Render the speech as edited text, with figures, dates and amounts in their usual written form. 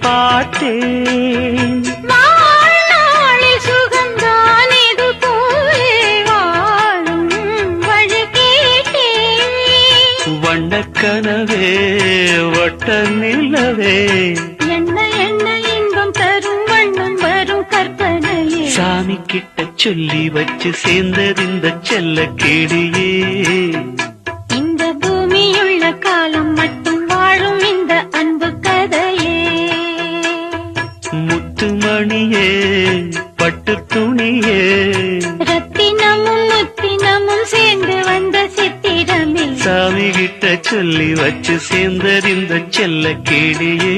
பார்த்தேன். வாழ்நாளில் சுகந்தான் இது போலே வாழும் வழி கேட்டேன். வண்ணக்கனவே வட்ட நிலவே என்ன என்ன இன்பம் தரும் வண்ணம் வரும் கற்பனையே. சாமி கிட்ட சொல்லி வச்சு சேர்ந்தது இந்த செல்ல கேடியே. இந்த பூமியுள்ள காலம் மட்டும் வாழும் இந்த அன்பு கதையே. முத்துமணியே பட்டு துணியே ரத்தினமும் முத்தினமும் சேர்ந்து வந்த சித்திரமே. சாமி கிட்ட சொல்லி வச்சு சேர்ந்தது இந்த செல்ல கேடியே.